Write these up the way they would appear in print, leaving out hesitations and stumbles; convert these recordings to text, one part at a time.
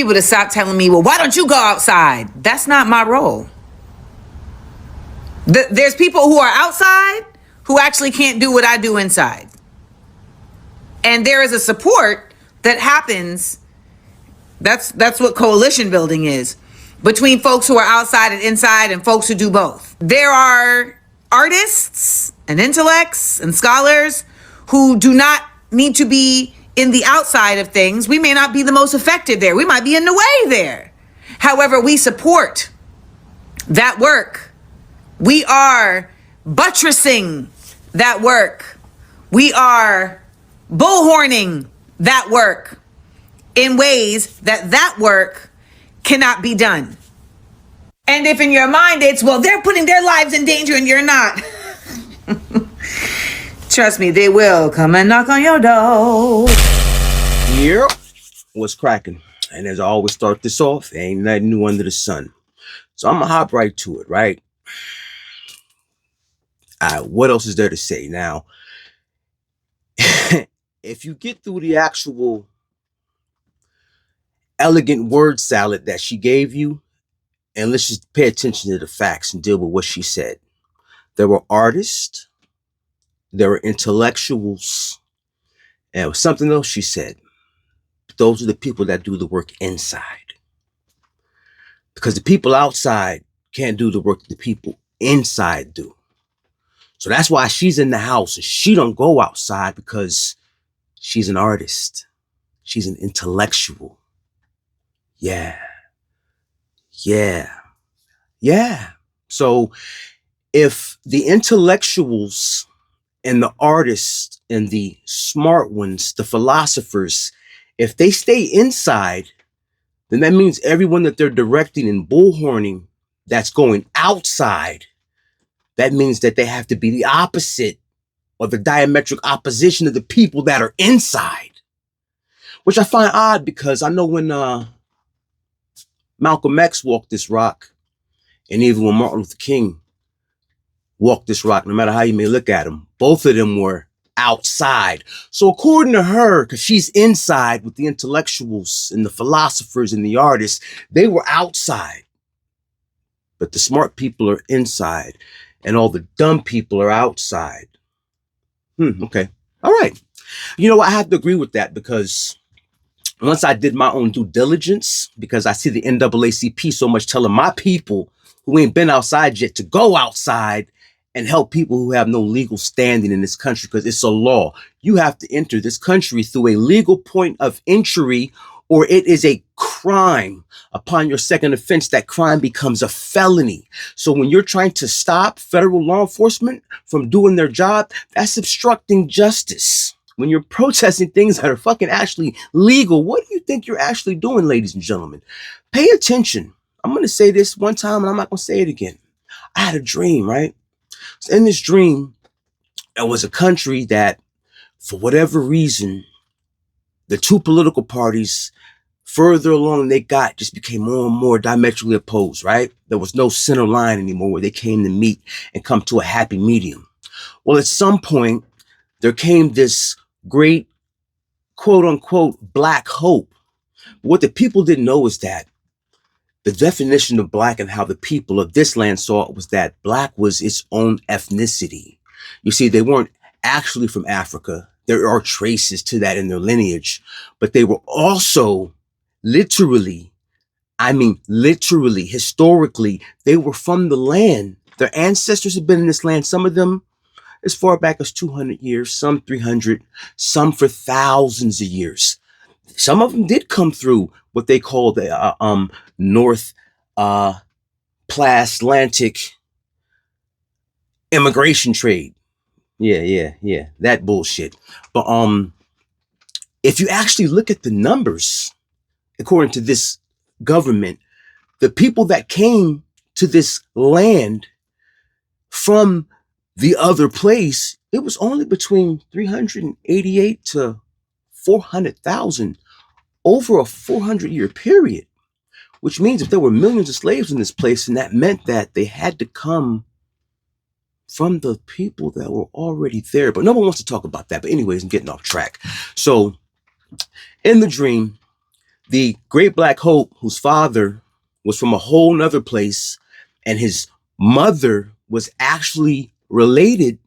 people to stop telling me, well, why don't you go outside? That's not my role. There's people who are outside who actually can't do what I do inside. And there is a support that happens. That's what coalition building is, between folks who are outside and inside and folks who do both. There are artists and intellects and scholars who do not need to be in the outside of things. We may not be the most effective there. We might be in the way there. However, we support that work. We are buttressing that work. We are bullhorning that work in ways that work cannot be done. And if in your mind it's, well, they're putting their lives in danger and you're not. Trust me, they will come and knock on your door. Yep. What's cracking? And as I always start this off, ain't nothing new under the sun. So I'm gonna hop right to it, right? What else is there to say? Now, if you get through the actual elegant word salad that she gave you, and let's just pay attention to the facts and deal with what she said. There were artists, there were intellectuals, and it was something else she said. Those are the people that do the work inside. Because the people outside can't do the work that the people inside do. So that's why she's in the house and she don't go outside, because she's an artist. She's an intellectual. Yeah. So if the intellectuals and the artists and the smart ones, the philosophers, if they stay inside, then that means everyone that they're directing and bullhorning that's going outside, that means that they have to be the opposite or the diametric opposition of the people that are inside. Which I find odd, because I know when Malcolm X walked this rock, and even when Martin Luther King walked this rock, no matter how you may look at them, both of them were outside. So according to her, because she's inside with the intellectuals and the philosophers and the artists, they were outside. But the smart people are inside, and all the dumb people are outside. Okay. All right. You know, I have to agree with that, because once I did my own due diligence, because I see the NAACP so much telling my people who ain't been outside yet to go outside and help people who have no legal standing in this country, because it's a law. You have to enter this country through a legal point of entry, or it is a crime. Upon your second offense, that crime becomes a felony. So when you're trying to stop federal law enforcement from doing their job, that's obstructing justice. When you're protesting things that are fucking actually legal, what do you think you're actually doing, ladies and gentlemen? Pay attention. I'm going to say this one time and I'm not going to say it again. I had a dream, right? So in this dream, there was a country that, for whatever reason, the two political parties, further along they got, just became more and more diametrically opposed, right? There was no center line anymore where they came to meet and come to a happy medium. Well, at some point, there came this great, quote unquote, black hope. But what the people didn't know is that the definition of black and how the people of this land saw it was that black was its own ethnicity. You see, they weren't actually from Africa. There are traces to that in their lineage, but they were also literally, historically, they were from the land. Their ancestors had been in this land. Some of them as far back as 200 years, some 300, some for thousands of years. Some of them did come through what they call the North Plaslantic immigration trade. Yeah, that bullshit. But if you actually look at the numbers, according to this government, the people that came to this land from the other place, it was only between 388 to 400,000 over a 400-year period, which means if there were millions of slaves in this place, and that meant that they had to come from the people that were already there. But no one wants to talk about that. But anyways, I'm getting off track. So in the dream, The Great Black Hope, whose father was from a whole nother place, and his mother was actually related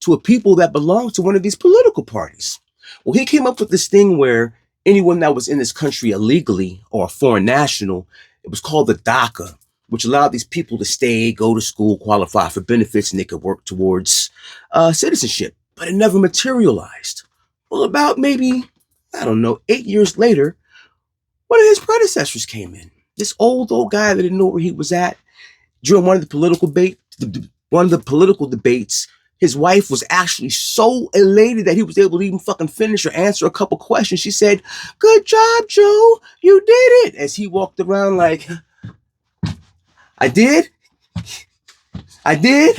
to a people that belonged to one of these political parties. Well, he came up with this thing where anyone that was in this country illegally or a foreign national, it was called the DACA, which allowed these people to stay, go to school, qualify for benefits, and they could work towards citizenship. But it never materialized. Well, about maybe, I don't know, 8 years later, one of his predecessors came in. This old guy that didn't know where he was at. During one of the political debates, his wife was actually so elated that he was able to even fucking finish or answer a couple questions. She said, "Good job, Joe. You did it." As he walked around like, "I did? I did?"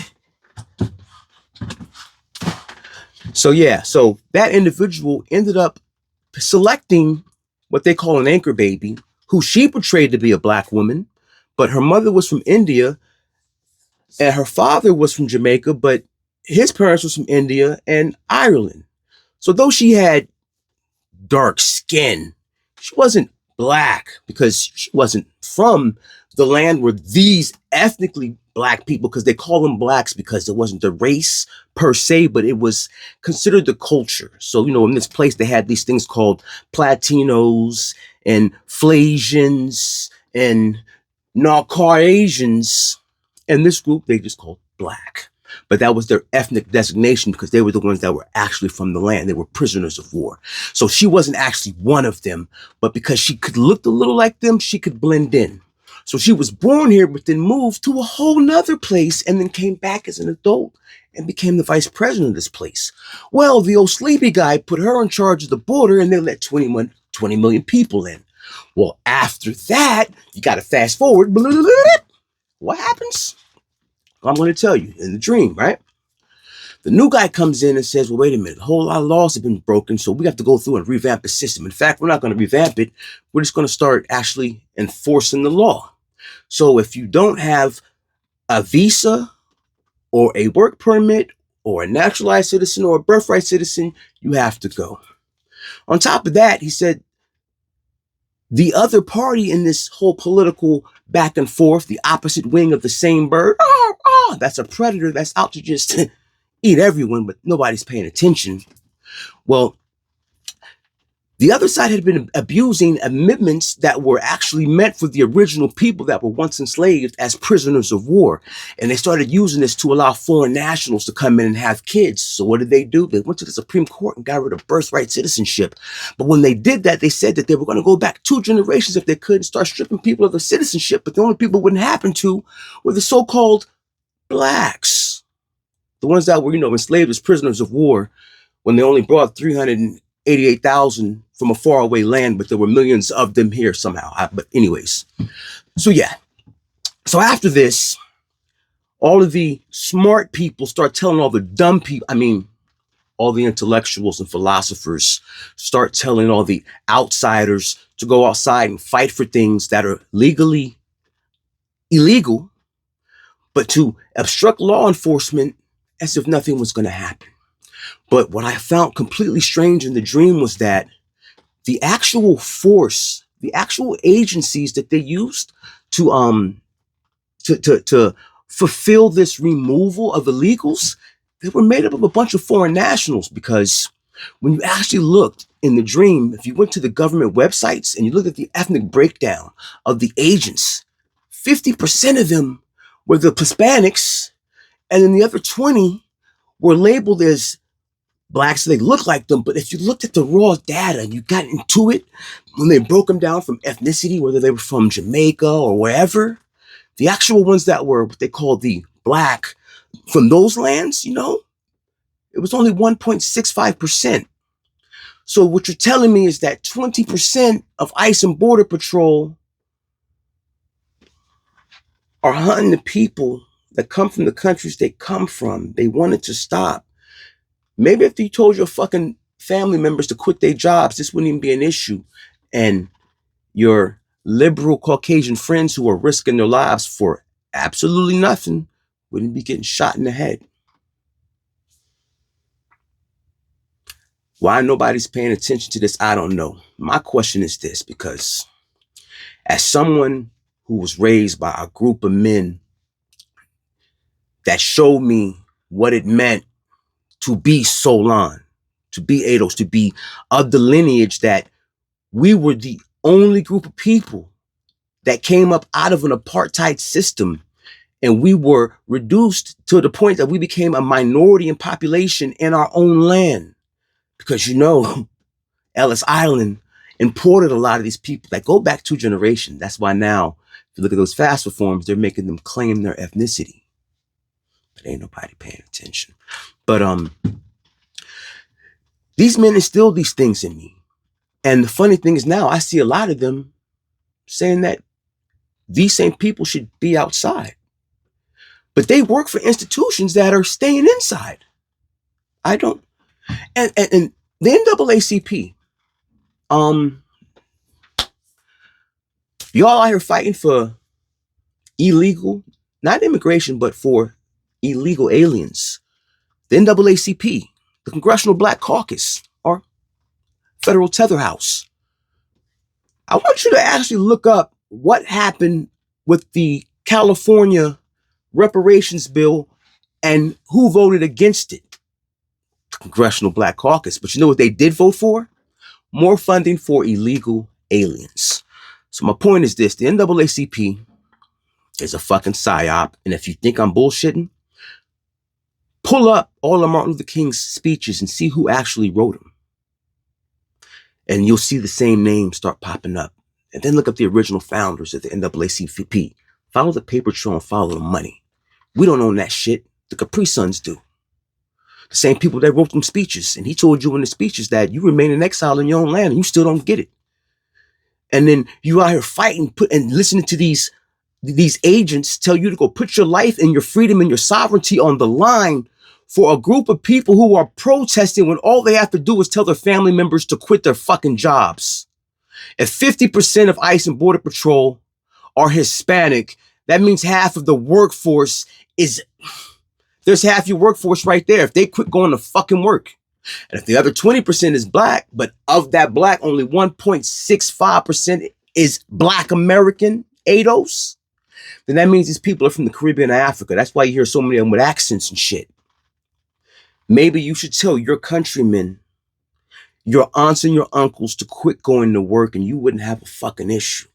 So yeah, so that individual ended up selecting what they call an anchor baby, who she portrayed to be a black woman, but her mother was from India and her father was from Jamaica, but his parents was from India and Ireland. So though she had dark skin, she wasn't black because she wasn't from the land where these ethnically black people, because they call them blacks because it wasn't the race per se, but it was considered the culture. So, in this place, they had these things called Platinos and Flasians and Caucasians. And this group, they just called black. But that was their ethnic designation because they were the ones that were actually from the land. They were prisoners of war. So she wasn't actually one of them, but because she could look a little like them, she could blend in. So she was born here, but then moved to a whole nother place and then came back as an adult and became the vice president of this place. Well, the old sleepy guy put her in charge of the border and they let 20 million people in. Well, after that, you got to fast forward. What happens? I'm going to tell you in the dream, right? The new guy comes in and says, well, wait a minute, a whole lot of laws have been broken, so we have to go through and revamp the system. In fact, we're not going to revamp it. We're just going to start actually enforcing the law. So if you don't have a visa or a work permit or a naturalized citizen or a birthright citizen, you have to go. On top of that, he said, the other party in this whole political back and forth, the opposite wing of the same bird, that's a predator that's out to just eat everyone, but nobody's paying attention. Well, the other side had been abusing amendments that were actually meant for the original people that were once enslaved as prisoners of war. And they started using this to allow foreign nationals to come in and have kids. So what did they do? They went to the Supreme Court and got rid of birthright citizenship. But when they did that, they said that they were going to go back 2 generations if they could and start stripping people of their citizenship. But the only people it wouldn't happen to were the so-called blacks. The ones that were, enslaved as prisoners of war when they only brought 388,000 from a faraway land, but there were millions of them here somehow. But anyways, so yeah. So after this, all of the smart people start telling all the dumb people, all the intellectuals and philosophers start telling all the outsiders to go outside and fight for things that are legally illegal, but to obstruct law enforcement as if nothing was going to happen. But what I found completely strange in the dream was that the actual force, the actual agencies that they used to fulfill this removal of illegals, they were made up of a bunch of foreign nationals. Because when you actually looked in the dream, if you went to the government websites and you looked at the ethnic breakdown of the agents, 50% of them were the Hispanics, and then the other 20 were labeled as blacks. So they look like them, but if you looked at the raw data and you got into it, when they broke them down from ethnicity, whether they were from Jamaica or wherever, the actual ones that were what they called the black from those lands, it was only 1.65%. So what you're telling me is that 20% of ICE and Border Patrol are hunting the people that come from the countries they come from. They wanted to stop. Maybe if you told your fucking family members to quit their jobs, this wouldn't even be an issue. And your liberal Caucasian friends who are risking their lives for absolutely nothing wouldn't be getting shot in the head. Why nobody's paying attention to this, I don't know. My question is this, because As someone who was raised by a group of men that showed me what it meant to be Solon, to be Eidos, to be of the lineage that we were the only group of people that came up out of an apartheid system, and we were reduced to the point that we became a minority in population in our own land. Because Ellis Island imported a lot of these people that go back 2 generations. That's why now, if you look at those fast reforms, they're making them claim their ethnicity. But ain't nobody paying attention. But these men instilled these things in me. And the funny thing is now I see a lot of them saying that these same people should be outside. But they work for institutions that are staying inside. I don't. And the NAACP, y'all out here fighting for illegal, not immigration, but for illegal aliens. The NAACP, the Congressional Black Caucus, or Federal Tether House. I want you to actually look up what happened with the California reparations bill and who voted against it. The Congressional Black Caucus. But you know what they did vote for? More funding for illegal aliens. So my point is this: the NAACP is a fucking psyop. And if you think I'm bullshitting, pull up all of Martin Luther King's speeches and see who actually wrote them. And you'll see the same names start popping up. And then look up the original founders of the NAACP. Follow the paper trail and follow the money. We don't own that shit. The Capri Suns do. The same people that wrote them speeches. And he told you in the speeches that you remain in exile in your own land and you still don't get it. And then you out here fighting, and listening to these agents tell you to go put your life and your freedom and your sovereignty on the line for a group of people who are protesting when all they have to do is tell their family members to quit their fucking jobs. If 50% of ICE and Border Patrol are Hispanic, that means half of the workforce there's half your workforce right there. If they quit going to fucking work. And if the other 20% is black, but of that black, only 1.65% is Black American ADOS, then that means these people are from the Caribbean and Africa. That's why you hear so many of them with accents and shit. Maybe you should tell your countrymen, your aunts and your uncles to quit going to work and you wouldn't have a fucking issue.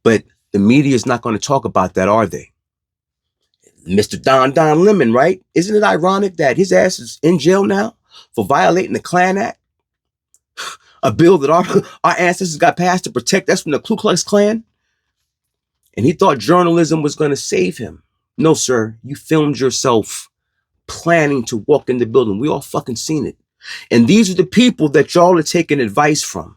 But the media is not going to talk about that, are they? Mr. Don Lemon, right? Isn't it ironic that his ass is in jail now for violating the Klan Act? A bill that our ancestors got passed to protect us from the Ku Klux Klan? And he thought journalism was going to save him. No, sir. You filmed yourself planning to walk in the building. We all fucking seen it. And these are the people that y'all are taking advice from.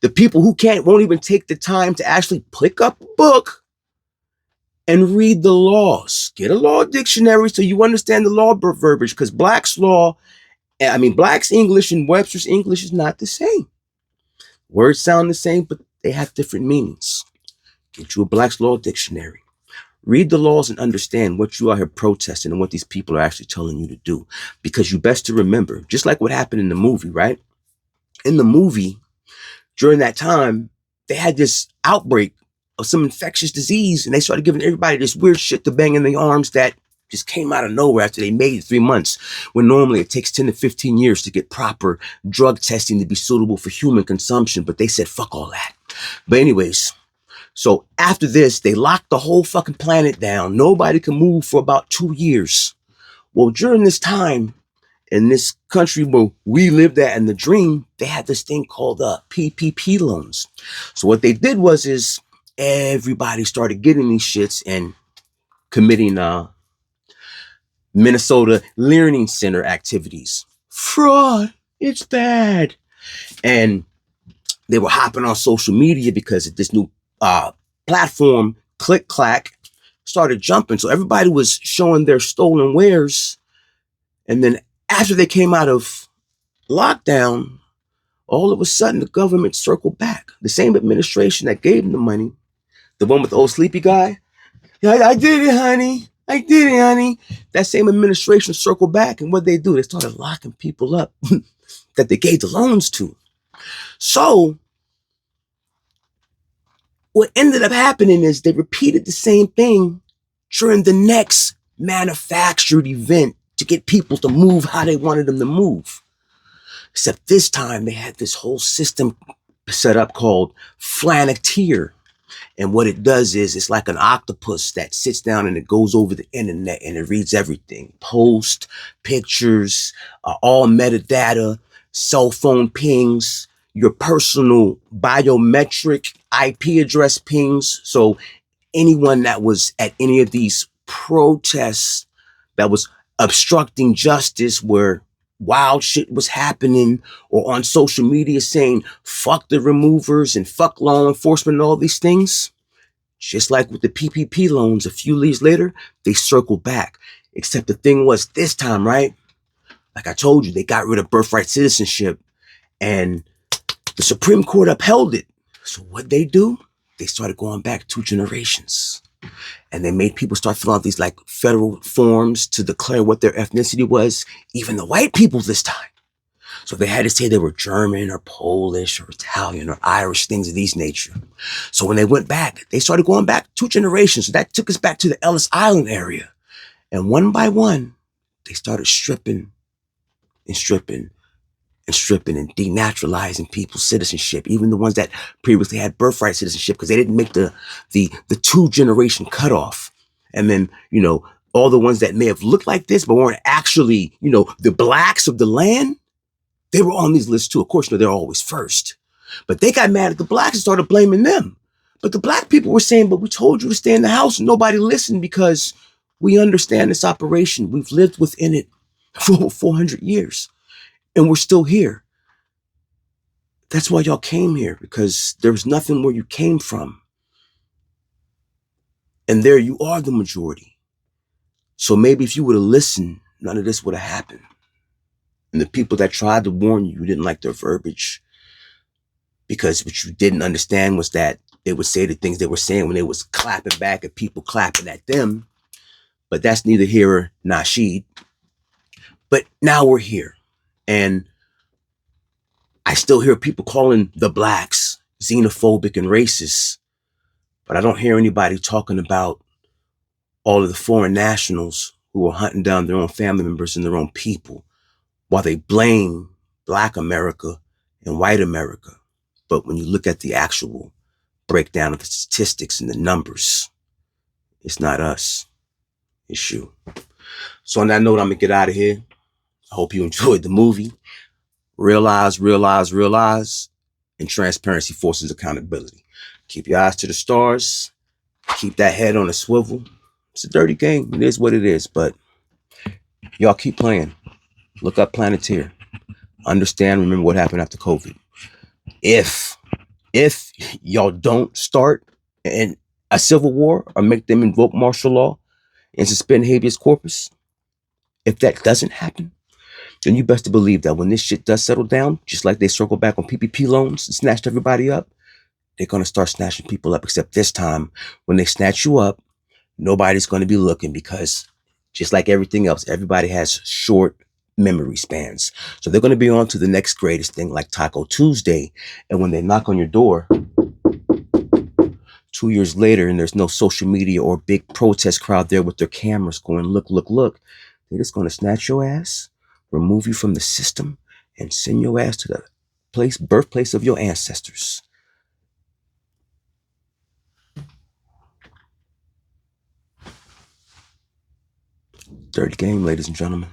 The people who won't even take the time to actually pick up a book and read the laws. Get a law dictionary so you understand the law verbiage, because Black's English and Webster's English is not the same. Words sound the same, but they have different meanings. Get you a Black's Law Dictionary. Read the laws and understand what you are here protesting and what these people are actually telling you to do. Because you best to remember, just like what happened in the movie, right? In the movie, during that time, they had this outbreak of some infectious disease, and they started giving everybody this weird shit to bang in the arms that just came out of nowhere after they made it 3 months, when normally it takes 10 to 15 years to get proper drug testing to be suitable for human consumption. But they said, fuck all that. But anyways, so after this, they locked the whole fucking planet down. Nobody could move for about 2 years. Well, during this time, in this country where we lived at in the dream, they had this thing called PPP loans. So what they did is everybody started getting these shits and committing Minnesota Learning Center activities. Fraud. It's bad. And they were hopping on social media because of this new platform, Click Clack, started jumping. So everybody was showing their stolen wares. And then after they came out of lockdown, all of a sudden the government circled back. The same administration that gave them the money, the one with the old sleepy guy. Yeah, I did it, honey. I did it, honey. That same administration circled back. And what they do, they started locking people up that they gave the loans to. So what ended up happening is they repeated the same thing during the next manufactured event to get people to move how they wanted them to move. Except this time they had this whole system set up called Flaneteer. And what it does is it's like an octopus that sits down and it goes over the internet and it reads everything. Post, pictures, all metadata, cell phone pings, your personal biometric IP address pings. So anyone that was at any of these protests that was obstructing justice where wild shit was happening, or on social media saying fuck the removers and fuck law enforcement and all these things, just like with the PPP loans a few years later, they circled back. Except the thing was this time, right? Like I told you, they got rid of birthright citizenship and the Supreme Court upheld it. So what they do? They started going back 2 generations. And they made people start filling out these like federal forms to declare what their ethnicity was, even the white people this time. So they had to say they were German or Polish or Italian or Irish, things of these nature. So when they went back, they started going back 2 generations. So that took us back to the Ellis Island area. And one by one, they started stripping and stripping and stripping and denaturalizing people's citizenship, even the ones that previously had birthright citizenship, because they didn't make the 2 generation cutoff. And then, all the ones that may have looked like this, but weren't actually, the blacks of the land, they were on these lists too. Of course, they're always first. But they got mad at the blacks and started blaming them. But the black people were saying, but we told you to stay in the house, and nobody listened because we understand this operation. We've lived within it for over 400 years. And we're still here. That's why y'all came here, because there was nothing where you came from. And there you are, the majority. So maybe if you would have listened, none of this would have happened. And the people that tried to warn you, you didn't like their verbiage. Because what you didn't understand was that they would say the things they were saying when they was clapping back at people clapping at them. But that's neither here nor Nasheed. But now we're here. And I still hear people calling the blacks xenophobic and racist, but I don't hear anybody talking about all of the foreign nationals who are hunting down their own family members and their own people while they blame Black America and white America. But when you look at the actual breakdown of the statistics and the numbers, it's not us, it's you. So on that note, I'm gonna get out of here. I hope you enjoyed the movie. Realize, and transparency forces accountability. Keep your eyes to the stars. Keep that head on a swivel. It's a dirty game. It is what it is, but y'all keep playing. Look up Planeteer. Understand, remember what happened after COVID. If y'all don't start in a civil war or make them invoke martial law and suspend habeas corpus, if that doesn't happen, then you best to believe that when this shit does settle down, just like they circle back on PPP loans and snatched everybody up, they're going to start snatching people up. Except this time, when they snatch you up, nobody's going to be looking, because just like everything else, everybody has short memory spans. So they're going to be on to the next greatest thing, like Taco Tuesday. And when they knock on your door 2 years later and there's no social media or big protest crowd there with their cameras going, look, they're just going to snatch your ass, remove you from the system, and send your ass to the birthplace of your ancestors. Dirty game, ladies and gentlemen.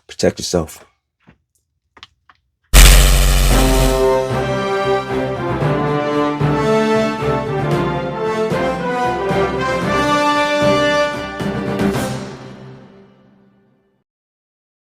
Protect yourself.